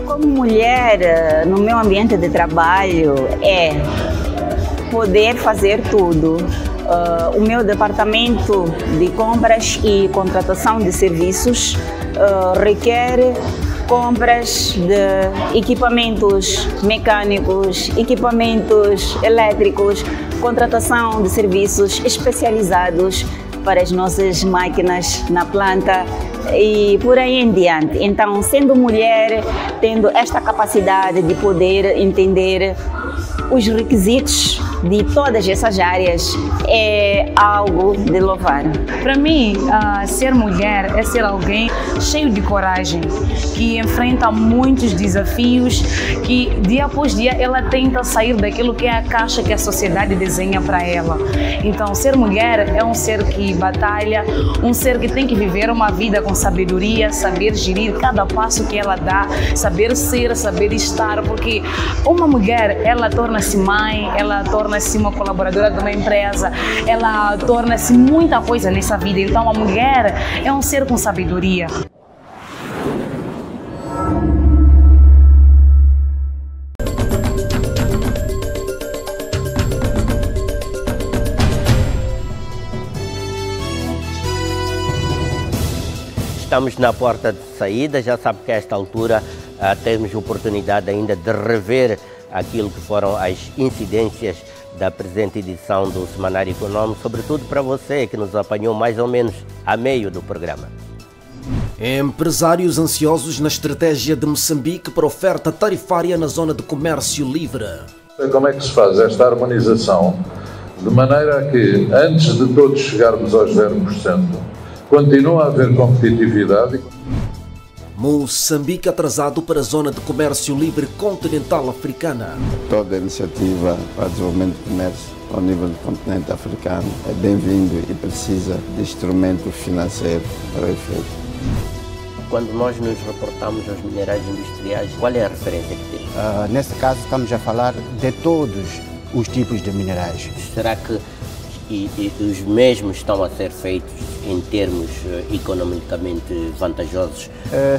[SPEAKER 16] Como mulher no meu ambiente de trabalho é poder fazer tudo. O meu departamento de compras e contratação de serviços requer compras de equipamentos mecânicos, equipamentos elétricos, contratação de serviços especializados para as nossas máquinas na planta e por aí em diante. Então, sendo mulher, tendo esta capacidade de poder entender os requisitos de todas essas áreas é algo de louvar.
[SPEAKER 15] Para mim, ser mulher é ser alguém cheio de coragem, que enfrenta muitos desafios, que dia após dia ela tenta sair daquilo que é a caixa que a sociedade desenha para ela. Então, ser mulher é um ser que batalha, um ser que tem que viver uma vida com sabedoria, saber gerir cada passo que ela dá, saber ser, saber estar, porque uma mulher, ela torna-se mãe, ela torna-se uma colaboradora de uma empresa, ela torna-se muita coisa nessa vida. Então, a mulher é um ser com sabedoria.
[SPEAKER 6] Estamos na porta de saída, já sabe que a esta altura temos oportunidade ainda de rever aquilo que foram as incidências da presente edição do Semanário Econômico, sobretudo para você que nos apanhou mais ou menos a meio do programa.
[SPEAKER 3] Empresários ansiosos na estratégia de Moçambique para oferta tarifária na zona de comércio livre.
[SPEAKER 5] Como é que se faz esta harmonização de maneira a que, antes de todos chegarmos aos 0%, continua a haver competitividade?
[SPEAKER 3] Moçambique atrasado para a zona de comércio livre continental africana.
[SPEAKER 4] Toda iniciativa para o desenvolvimento do comércio ao nível do continente africano é bem-vindo e precisa de instrumento financeiro para o efeito.
[SPEAKER 6] Quando nós nos reportamos aos minerais industriais, qual é a referência que temos?
[SPEAKER 12] Nesse caso, estamos a falar de todos os tipos de minerais.
[SPEAKER 6] Será que os mesmos estão a ser feitos em termos economicamente vantajosos?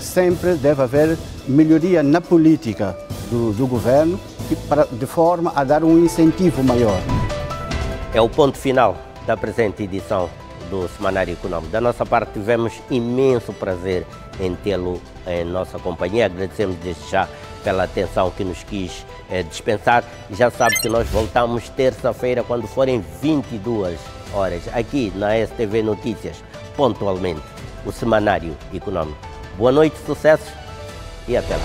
[SPEAKER 12] Sempre deve haver melhoria na política do governo de forma a dar um incentivo maior.
[SPEAKER 6] É o ponto final da presente edição do Semanário Econômico. Da nossa parte, tivemos imenso prazer em tê-lo em nossa companhia. Agradecemos desde já pela atenção que nos quis dispensar. Já sabe que nós voltamos terça-feira, quando forem 22 horas, aqui na STV Notícias, pontualmente, o Semanário Econômico. Boa noite, sucessos e até lá.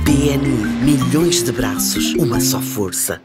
[SPEAKER 2] PNI, milhões de braços, uma só força.